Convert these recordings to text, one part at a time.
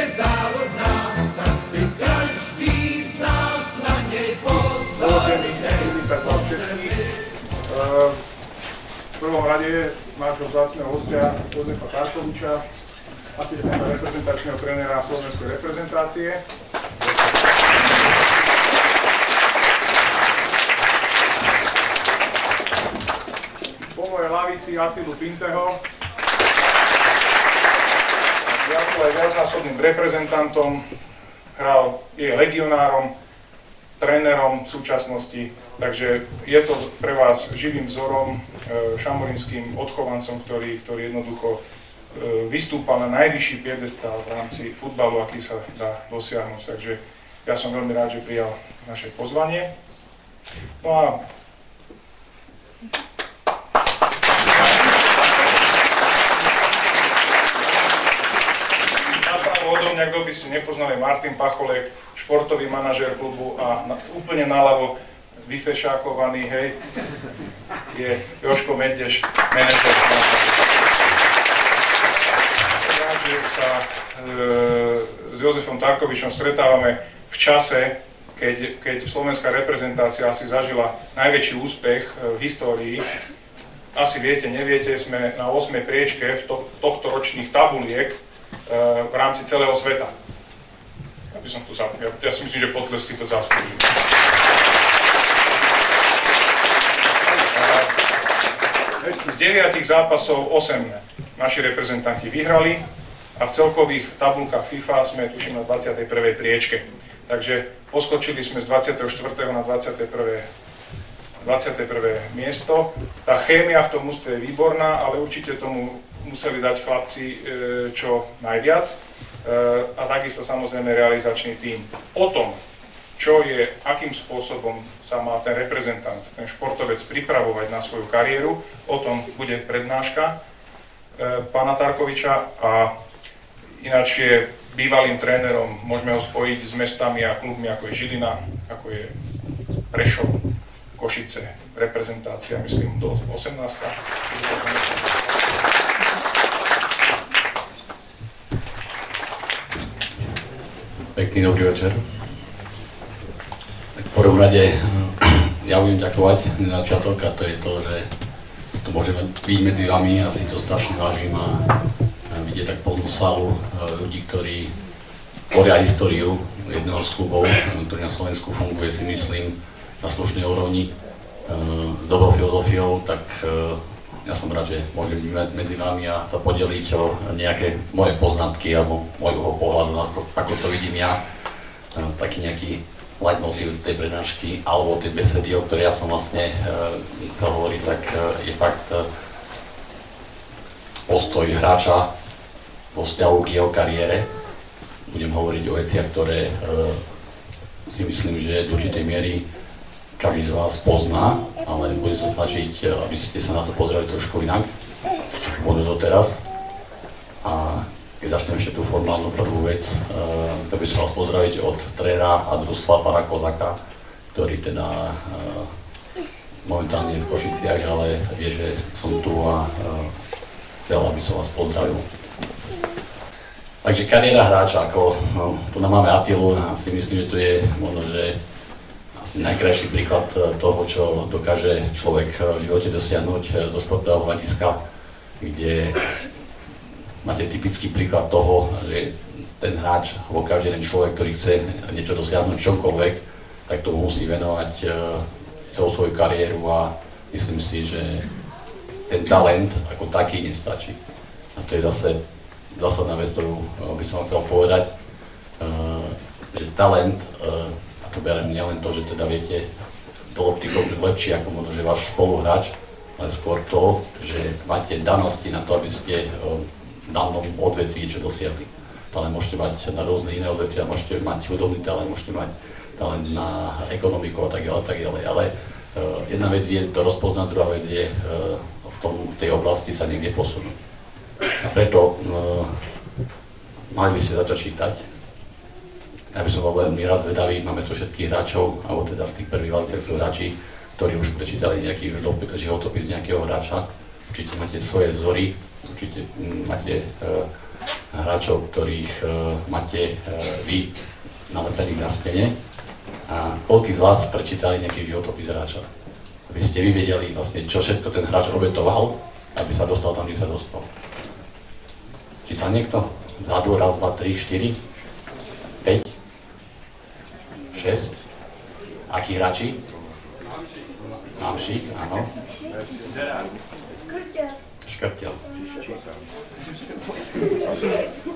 je závodná, tak si každý z nás na nej pozor. V prvom rade nášho vzácneho hostia Jozefa Tarkoviča, asistenta reprezentačného trénera slovenskej reprezentácie. Po mojej lavici Attilu Pinteho. Atila je viacnásobným reprezentantom, je legionárom, trénerom v súčasnosti, takže je to pre vás živým vzorom, šamorinským odchovancom, ktorý jednoducho vystúpal na najvyšší piedestál v rámci futbalu, aký sa dá dosiahnuť. Takže ja som veľmi rád, že prijal naše pozvanie. No a odo mňa, kto by si nepoznal, je Martin Pacholek, športový manažér klubu a úplne naľavo vyfešákovaný, hej, je Jožko Medeš, manažér. Že sa s Jozefom Tarkovičom stretávame v čase, keď slovenská reprezentácia asi zažila najväčší úspech v histórii. Asi viete, neviete, sme na 8. priečke v tohtoročných tabuliek v rámci celého sveta. Ja si myslím, že potlesky to zaslúžim. Z 9 zápasov 8 naši reprezentanti vyhrali a v celkových tabulkách FIFA sme tuším na 21. priečke. Takže poskočili sme z 24. na 21. miesto. Tá chémia v tom ústve je výborná, ale určite tomu museli dať chlapci čo najviac a takisto samozrejme realizačný tím. O tom, čo je, akým spôsobom sa má ten reprezentant, ten športovec pripravovať na svoju kariéru, o tom bude prednáška pána Tarkoviča a ináč je bývalým trénerom, môžeme ho spojiť s mestami a klubmi ako je Žilina, ako je Prešov, Košice, reprezentácia, myslím, do 18. Pekný dobrý večer. Tak v prvom rade ja budem ďakovať na začiatok a to je to, že tu môžeme byť medzi vami, ja si to strašne vážim a vidieť tak plnú sálu ľudí, ktorí tvoria históriu jedného z klubov, ktorý na Slovensku funguje, si myslím, na slušnej úrovni, dobrou filozofiou, tak ja som rád, že môžem byť medzi vami a sa podeliť o nejaké moje poznatky alebo môjho pohľadu, ako to vidím ja, taký nejaký leitmotiv tej prednášky alebo tej besedy, o ktorej ja som vlastne chcel hovoriť, tak je fakt postoj hráča vo vzťahu k jeho kariére. Budem hovoriť o veciach, ktoré si myslím, že do určitej miery každý z vás pozná, ale budem sa snažiť, aby ste sa na to pozerali trošku inak, možno doteraz. A keď začnem ešte tú formálnu prvú vec, tak by som vás pozdraviť od trénera a družstva pána Kozaka, ktorý teda momentálne je v Košiciach, ale vie, že som tu a chcel, aby som vás pozdravil. Takže kariéra hráča, ako tu nám máme Attilu, a si myslím, že tu je možno, že asi najkrajší príklad toho, čo dokáže človek v živote dosiahnuť zo športového hľadiska, kde máte typický príklad toho, že ten hráč, alebo každý jeden človek, ktorý chce niečo dosiahnuť čokoľvek, tak tomu musí venovať celú svoju kariéru a myslím si, že ten talent ako taký nestačí. A to je zase zásadná vec, ktorú by som chcel povedať, že talent, a to beriem nielen to, že teda viete do optikou lepšie ako možno, že váš spoluhráč, ale skôr to, že máte danosti na to, aby ste v danom odvetví čo dosiahli. Talent môžete mať na rôzne iné odvetvia, môžete mať hudobný talent, môžete mať talent na ekonomiku a tak ďalej, ale jedna vec je to rozpoznať, druhá vec je v tej oblasti sa niekde posunúť. A preto mali by ste začať čítať. Ja by som bol veľmi rád zvedavý, máme tu všetkých hráčov, alebo teda v tých prvých laviciach sú hráči, ktorí už prečítali nejaký životopis nejakého hráča. určite máte svoje vzory, určite máte hráčov, ktorých máte vy nalepených na stene. A koľký z vás prečítali nejaký životopis hráča? Aby ste vy vedeli vlastne, čo všetko ten hráč obetoval, aby sa dostal tam, kde sa dostal. Čítal niekto? Vzadu, raz, dva, 3, 4, 5, 6. Akí hráči? Mámšík, áno. Škrtel.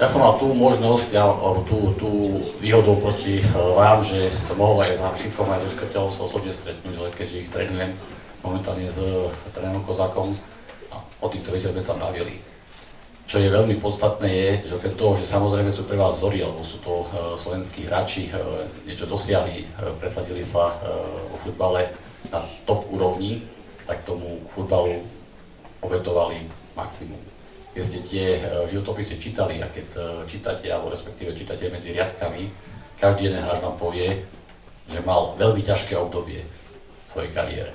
Ja som mal tú možnosť, alebo tú výhodu proti vám, že som mohol aj s Hamšíkom, aj so Škrtelom sa osobne stretnúť, ale keďže ich trénujem momentálne s trénerom Kozákom, o týchto veciach sme sa bavili. Čo je veľmi podstatné je, že okrem toho, že samozrejme sú pre vás vzory, alebo sú to slovenskí hráči, niečo dosiahli, presadili sa vo futbale na top úrovni, tak tomu futbalu obetovali maximum. Keď ste tie životopisy čítali a keď čítate, alebo respektíve čítate medzi riadkami, každý jeden hráč vám povie, že mal veľmi ťažké obdobie v svojej kariére.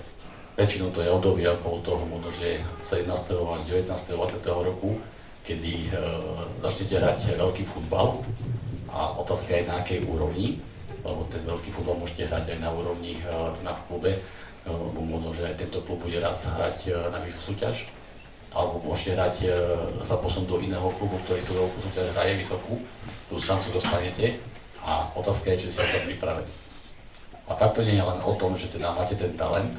Väčšinou to je obdobie okolo toho, možno že 17. až 19. 20. roku, kedy začnete hrať veľký futbal a otázka je na akej úrovni, lebo ten veľký futbal môžete hrať aj na úrovni na klube, lebo možno, že aj tento klub bude raz hrať na vyššiu súťaž, alebo môžete hrať sa posunúť do iného klubu, ktorý tú veľkú súťaž hraje vysokú, tú šancu dostanete a otázka je, či ste to pripravení. A tak to nie je len o tom, že teda máte ten talent,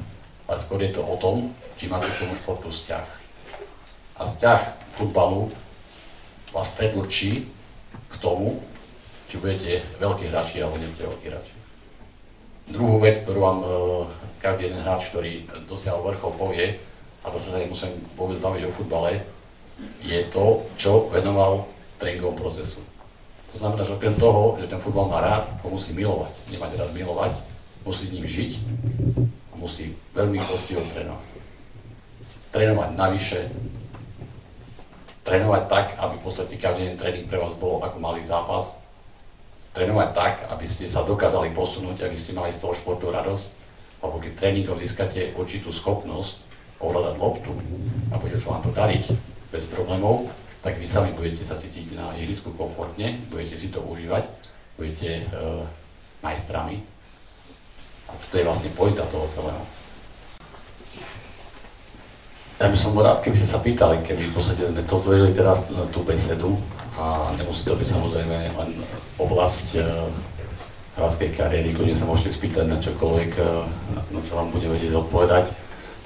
ale skôr je to o tom, či máte k tomu športu vzťah. A vzťah futbalu vás predurčí k tomu, či budete veľkí hráči alebo nebudete veľkí hráči. Druhú vec, ktorú vám každý jeden hráč, ktorý dosiahol vrchol, povie, a zase sa nemusím baviť o futbale, je to, čo venoval tréningovom procesu. To znamená, že okrem toho, že ten futbal má rád, ho musí milovať. Nemať rád milovať, musí s ním žiť a musí veľmi poctivo trénovať. Trénovať navyše, trénovať tak, aby v podstate každý deň tréning pre vás bol ako malý zápas. Trénovať tak, aby ste sa dokázali posunúť, aby ste mali z toho športu radosť. Lebo keď tréningom získate určitú schopnosť ovládať loptu a bude sa vám to dariť bez problémov, tak vy sami budete sa cítiť na ihrisku komfortne, budete si to užívať, budete majstrami. A to je vlastne pointa toho celého. Ja by som bol rád, keby ste sa pýtali, keby v podstate sme to otvorili teraz tú besedu a nemusí to byť samozrejme len oblasť hráčskej kariéry, kde sa môžete spýtať na čokoľvek, na čo vám bude vedieť odpovedať.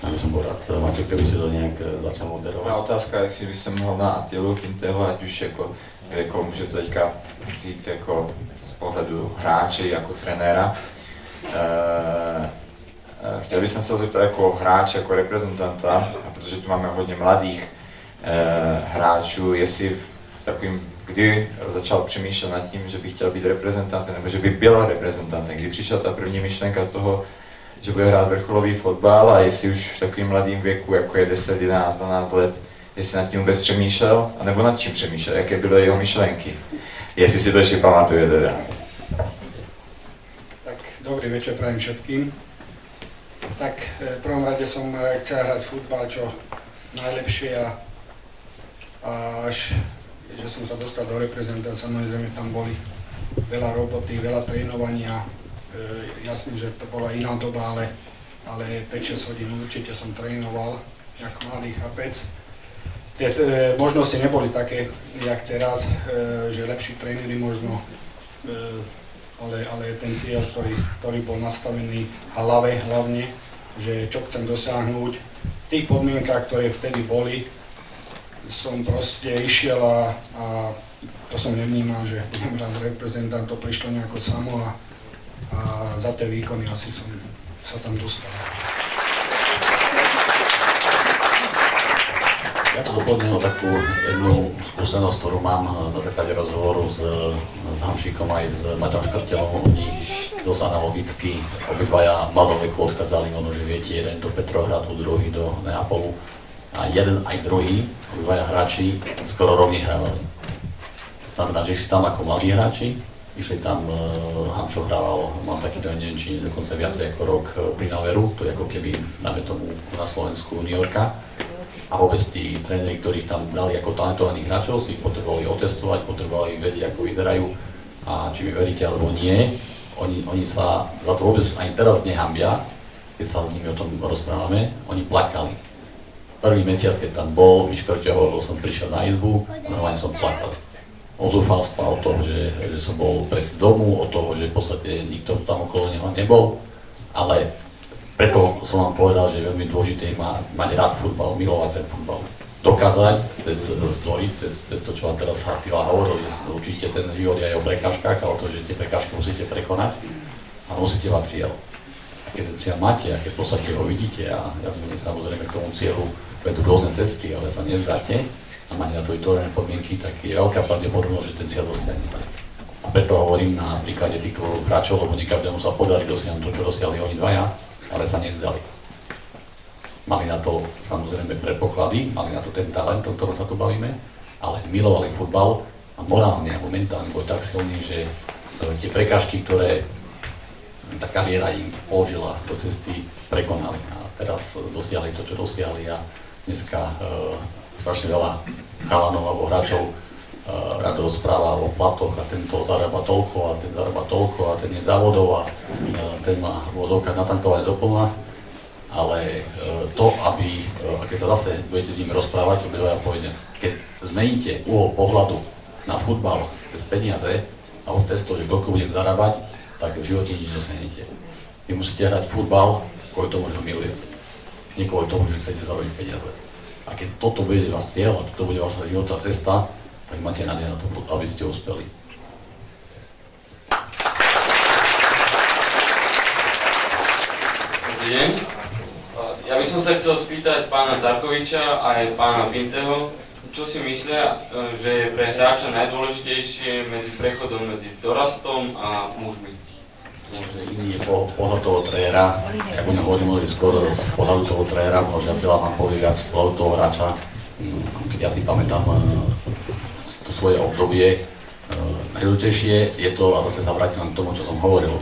Ja by som bol rád, Maťo, keby si to nejak začal moderovať. Moja otázka, jestli by jsem mohl na Atilu Kinteho, ať už jako může to teďka vzít jako z pohledu hráče, jako trenéra. Chtěl bych se zeptat jako hráč, jako reprezentanta, protože tu máme hodně mladých hráčů, jestli takovým, kdy začal přemýšlet nad tím, že by chtěl být reprezentantem, nebo že by byl reprezentantem, kdy přišla ta první myšlenka toho, že bude hrát vrcholový fotbal a jestli už v takovým mladým věku, jako je 10, 11, 12 let, jestli nad tím vůbec přemýšlel, anebo nad čím přemýšlel, jaké byly jeho myšlenky, jestli si to ještě pamatuje teda. Tak, dobrý večer prajem všetkým. Tak v prvom rade som chcel hrať futbal čo najlepšie a až že som sa dostal do reprezentácie, samozrejme tam boli veľa roboty, veľa trénovania. Jasne, že to bola iná doba, ale 5-6 hodín určite som trénoval ako mladý chlapec. Tie možnosti neboli také, jak teraz, že lepší tréneri možno, ale ten cieľ, ktorý bol nastavený hlave hlavne, že čo chcem dosiahnuť, v tých podmienkach, ktoré vtedy boli, som proste išiel a to som nevnímal, že budem raz reprezentant, to prišlo nejako samo a za tie výkony asi som sa tam dostal. Ja to doplním o takú jednu skúsenosť, ktorú mám na základe rozhovoru s Hamšíkom aj s Maťom Škrtelom. Oni dosť analogicky obidvaja v mladom veku odchádzali, ono, že viete, jeden do Petrohradu, druhý do Neapolu. A jeden aj druhý, obidvaja hráči, skoro rovne hrávali. To znamená, že si tam ako mladí hráči, išli tam, Hamšo hrával, mám takýto, neviem, či dokonca viacej ako rok pri Naveru, to je ako keby, dáme tomu na Slovensku New Yorka. A vôbec tí tréneri, ktorých tam brali ako talentovaných hráčov, si ich potrebovali otestovať, potrebovali vedieť, ako vyzerajú. A či mi veríte alebo nie, oni sa za to vôbec ani teraz nehambia, keď sa s nimi o tom rozprávame, oni plakali. Prvý mesiac, keď tam bol, Miško hovoril, som prišiel na izbu, normálne som plakal. Od zúfalstva, od toho, že som bol pred domu, od toho, že v podstate nikto tam okolo neho nebol, ale preto som vám povedal, že je veľmi dôležité mať rád futbal, milovať ten futbal. Dokázať cez zdvory, cez to, čo vám teraz Attila hovoril, že určite ten život je aj o prekážkach, ale to, že tie prekážky musíte prekonať a musíte mať cieľ. A keď ten cieľ máte a keď v podstate ho vidíte a samozrejme k tomu cieľu vedú rôzne cesty, ale sa nezdáte a máte na to vytvorené podmienky, tak je veľká pravdepodobnosť, že ten cieľ dosiahnete. A preto hovorím na príklade týchto hráčov, lebo nie každému sa podarí dosiahnuť to, čo dosiahli oni dvaja, ale sa nevzdali. Mali na to samozrejme predpoklady, mali na to ten talent, o ktorom sa tu bavíme, ale milovali futbal a morálne a mentálne boli tak silní, že tie prekážky, ktoré tá kariéra im položila do cesty, prekonali. A teraz dosiahli to, čo dosiahli a dneska strašne veľa chalanov alebo hráčov rád rozpráva o platoch a tento zarába toľko a ten zarába toľko a ten je závodov a ten má v úvodzovkách natankované doplna. Ale to, aby, keď sa zase budete s nimi rozprávať, obidvaja povedia, keď zmeníte uhol pohľadu na futbal cez peniaze alebo cez to, že koľko budem zarábať, tak v živote nič nedosiahnete. Vy musíte hrať futbal kvôli tomu, že ho milujete. Nie kvôli tomu, že chcete zarobiť peniaze. A keď toto bude váš cieľ a toto bude vaša životná cesta, tak máte nádej na to, aby ste uspeli. Dobrý deň. Ja by som sa chcel spýtať pána Darkoviča a aj pána Pinteho, čo si myslia, že je pre hráča najdôležitejšie medzi prechodom medzi dorastom a mužmi. Možno iný je pohľad toho trénera, ja budem hovoriť možno skôr z pohľadu toho trénera, možno Attila vám povie viac z pohľadu toho hráča. Keď ja si pamätám to svoje obdobie, najdôležitejšie je to, a zase sa vrátim k tomu, čo som hovoril,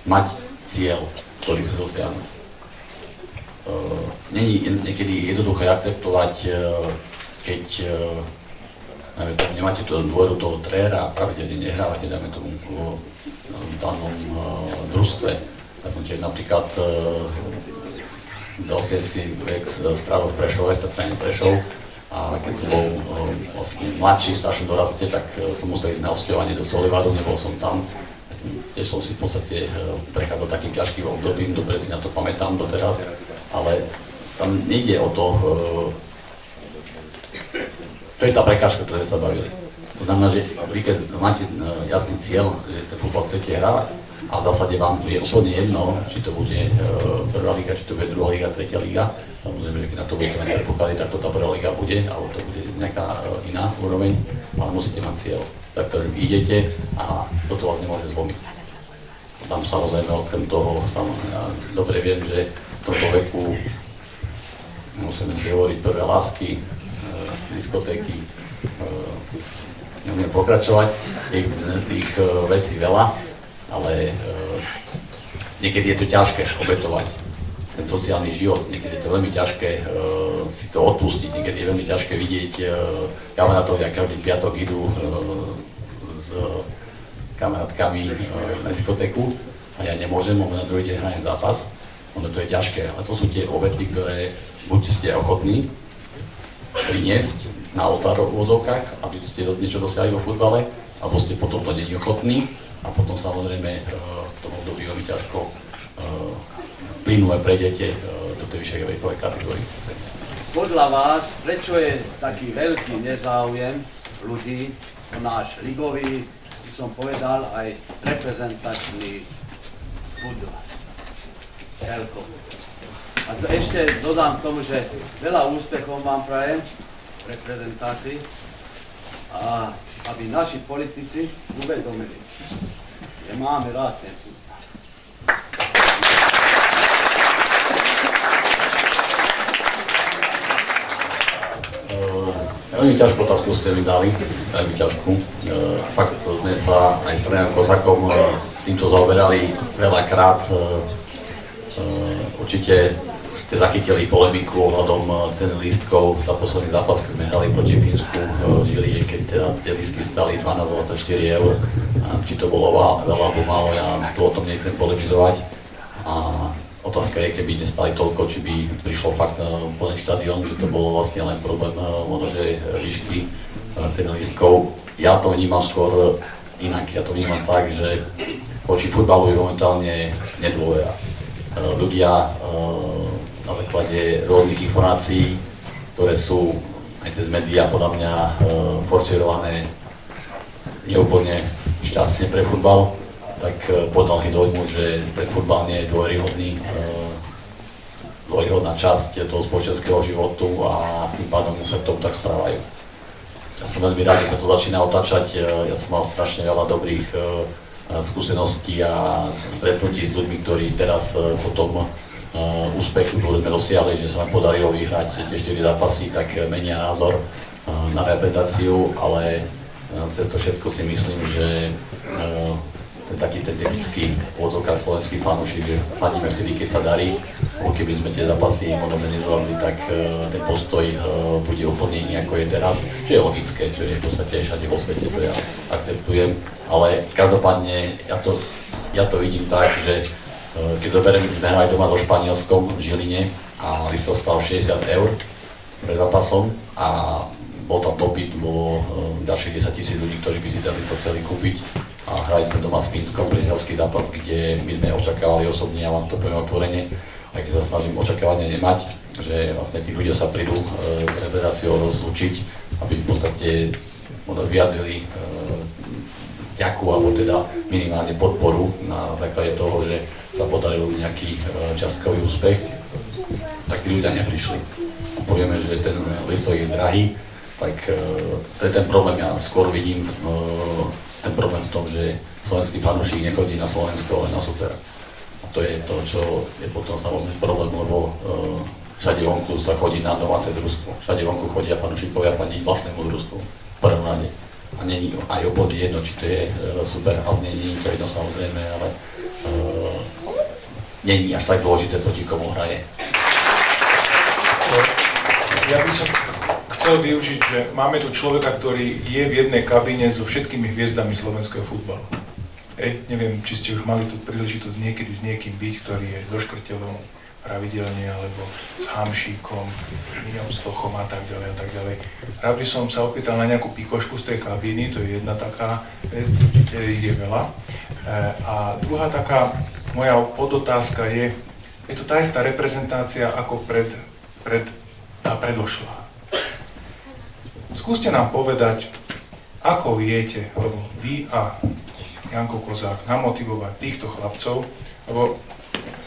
mať cieľ, ktorý chce dosiahnuť. Není niekedy jednoduché akceptovať, keď nemáte tú dôveru toho trénera a pravidelne nehrávate, dáme tomu v danom družstve. Ja som tiež napríklad dosiaľ vek strávil v Prešove, v tréne Prešov, a keď som bol vlastne mladší, v staršom doraste, tak som musel ísť na hosťovanie do Solivadu, nebol som tam. Tiež som si v podstate prechádzal takým ťažkým obdobím, dobre si na to pamätám doteraz, ale tam nejde o to, to je tá prekážka, ktoré sa bavili. To znamená, že vy keď máte jasný cieľ, že ten futbal chcete hrávať a v zásade vám je úplne jedno, či to bude prvá liga, či to bude druhá liga, tretia liga, samozrejme, že keď na to budete mať predpoklady, tak to tá prvá liga bude, alebo to bude nejaká iná úroveň, ale musíte mať cieľ, za ktorým idete a toto vás nemôže zlomiť. Tam samozrejme okrem toho, ja dobre viem, že v tomto veku musíme si hovoriť prvé lásky, diskotéky, nebudem pokračovať, tých vecí veľa, ale niekedy je to ťažké obetovať ten sociálny život, niekedy je to veľmi ťažké si to odpustiť, niekedy je veľmi ťažké vidieť kamarátov, jak každý piatok idú s kamarátkami na diskotéku a ja nemôžem, lebo na druhý deň hrajem zápas, ono to je ťažké, ale to sú tie obety, ktoré buď ste ochotní priniesť na oltár v úvodzovkách, aby ste niečo dosiahli vo futbale, alebo ste potom to není ochotní a potom samozrejme v tom období veľmi ťažko plynule prejdete do tej vyššej vekovej kategórie. Podľa vás, prečo je taký veľký nezáujem ľudí o náš ligový, by som povedal, aj reprezentačný futbal? A to ešte dodám k tomu, že veľa úspechov vám prajem v reprezentácii a aby naši politici uvedomili, že máme rád ten futbal. Veľmi ťažkú otázku ste mi dali, veľmi ťažkú. Fakt sme sa aj s Renom Kozakom týmto zaoberali veľakrát Určite ste zachytili polemiku ohľadom ceny lístkov za posledný zápas, keď sme hrali proti Fínsku v Žiline, keď tie lístky stali 12,24 €. Či to bolo veľa alebo málo, ja tu o tom nechcem polemizovať. A otázka je, keby nestali toľko, či by prišlo fakt plný štadión, že to bolo vlastne len problém možno, že výšky ceny lístkov. Ja to vnímam skôr inak, ja to vnímam tak, že voči futbalu je momentálne nedôvera. Ľudia na základe rôznych informácií, ktoré sú aj cez médiá podľa mňa forsírované neúplne šťastne pre futbal, tak podľahli dojmu, že ten futbal nie je dôveryhodná časť toho spoločenského životu a tým pádom sa k tomu tak správajú. Ja som veľmi rád, že sa to začína otáčať. Ja som mal strašne veľa dobrých skúseností a stretnutí s ľuďmi, ktorí teraz po tom úspechu, ktorý sme dosiahli, že sa nám podarilo vyhrať tie 4 zápasy, tak menia názor na reprezentáciu, ale cez to všetko si myslím, že taký ten typický odzokár slovenský fanúšik, že fandíme vtedy, keď sa darí, lebo keby sme tie zápasy možno nezvládli, tak ten postoj bude úplne iný, ako je teraz, čo je logické, čo je v podstate všade vo svete, to ja akceptujem, ale každopádne ja to vidím tak, že keď zoberiem, že sme hrali doma so Španielskom v Žiline a listov stal 60 € pred zápasom a bol tam dopyt, bolo ďalších 10 000 ľudí, ktorí by si ten listov chceli kúpiť. A hrali sme doma s Fínskom priateľský zápas, kde my sme očakávali osobne, ja vám to poviem otvorene, aj keď sa snažím očakávania nemať, že vlastne tí ľudia sa prídu s reprezentáciou rozlúčiť, aby v podstate vyjadrili vďaku alebo teda minimálne podporu na základe toho, že sa podaril nejaký čiastkový úspech, tak tí ľudia neprišli. Povieme, že ten listok je drahý, tak to je ten problém, ja skôr vidím ten problém v tom, že slovenský fanúšik nechodí na Slovensko, ale na super. A to je to, čo je potom samozrejme problém, lebo všade vonku sa chodí na domáce družstvo. Všade vonku chodia fanúšikovia fandiť vlastnému družstvu v prvom rade. A není aj úplne jedno, či to je super, ale není to jedno samozrejme, ale není až tak dôležité, proti komu hraje. Ja by som chcel využiť, že máme tu človeka, ktorý je v jednej kabíne so všetkými hviezdami slovenského futbalu. Neviem, či ste už mali tú príležitosť niekedy s niekým byť, ktorý je so Škrteľom pravidelne, alebo s Hamšíkom, s Tochom a tak ďalej a tak ďalej. Rád by som sa opýtal na nejakú pikošku z tej kabíny, to je jedna taká, ich je veľa. A druhá taká moja podotázka je to tá istá reprezentácia ako tá predošlá. Skúste nám povedať, ako viete, alebo vy a Janko Kozák, namotivovať týchto chlapcov, lebo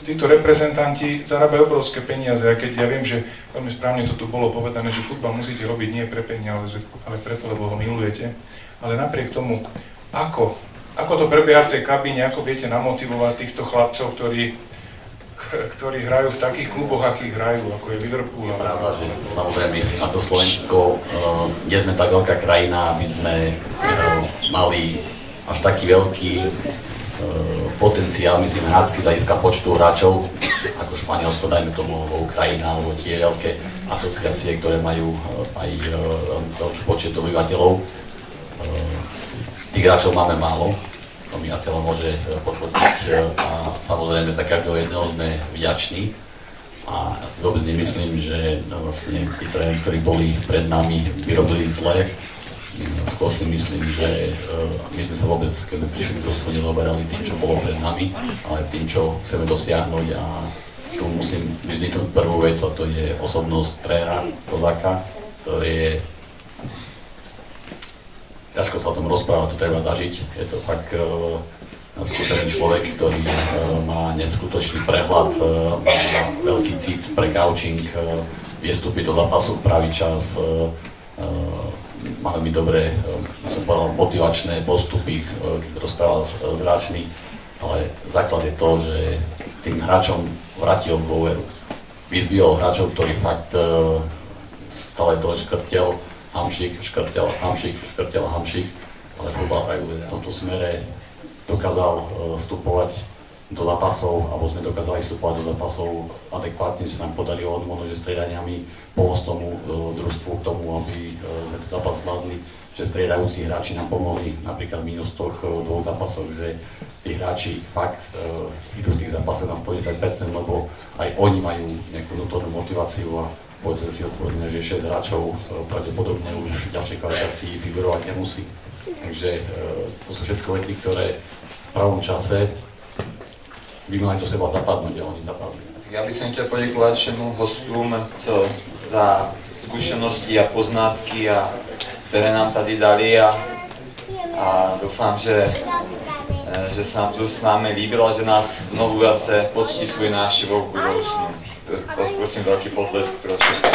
títo reprezentanti zarábajú obrovské peniaze, aj keď ja viem, že veľmi správne to tu bolo povedané, že futbal musíte robiť nie pre peniaze, ale preto, lebo ho milujete. Ale napriek tomu, ako to prebieha v tej kabíne, ako viete namotivovať týchto chlapcov, ktorí hrajú v takých kluboch, akých hrajú, ako je Liverpool. Je pravda, že samozrejme myslím na to Slovensko, nie sme tak veľká krajina, aby sme mali až taký veľký potenciál, myslím, hráčsky z hľadiska počtu hráčov, ako Španielsko, dajme tomu, alebo Ukrajina, alebo tie veľké asociácie, ktoré majú aj veľký počet obyvateľov. Tých hráčov máme málo, to mi Atila môže potvrdiť a samozrejme za každého jedného sme vďační. A ja si vôbec nemyslím, že vlastne tí tréneri, ktorí boli pred nami, vyrobili zle. Skôr si myslím, že my sme sa vôbec, keď sme prišli do družstvu, nezoberali tým, čo bolo pred nami, ale tým, čo chceme dosiahnuť. A tu musím vyzdvihnúť prvú vec, a to je osobnosť trénera Kozáka. To je ťažko sa o tom rozprávať, to treba zažiť. Je to fakt skúsený človek, ktorý má neskutočný prehľad, má veľký cit pre coaching, vie vstúpiť do zápasu v pravý čas, má veľmi dobré, som povedal, motivačné postupy, keď rozprával s hráčmi, ale základ je to, že tým hráčom vrátil dôveru. Vyzvihol hráčov, ktorí fakt stále to škrtel, Hamšík, škrtel, Hamšík, škrtel, Hamšík, ale futbal hrajú v tomto smere dokázal vstupovať do zápasov, alebo sme dokázali vstupovať do zápasov adekvátne, sa nám podarilo možno, že striedaniami pomôcť tomu družstvu k tomu, aby sme ten zápas zvládli, že striedajúci hráči nám pomohli napríklad minus v dvoch zápasoch, že tí hráči fakt idú z tých zápasov na 110%, lebo aj oni majú nejakú vnútornú motiváciu a povedzme si odpovedne, že 6 hráčov pravdepodobne už v ďalšej kvalifikácii figurovať nemusí. Takže to sú všetko veci, ktoré v pravom čase by mali do seba zapadnúť a oni zapadli. Ja by som chcel poďakovať všetkým hostům za skúsenosti a poznatky, ktoré nám tady dali a doufám, že se nám tu s námi líbilo a že nás znovu zase poctí svou návštěvou v budoucnu. Prosím velký potlesk pro všechny.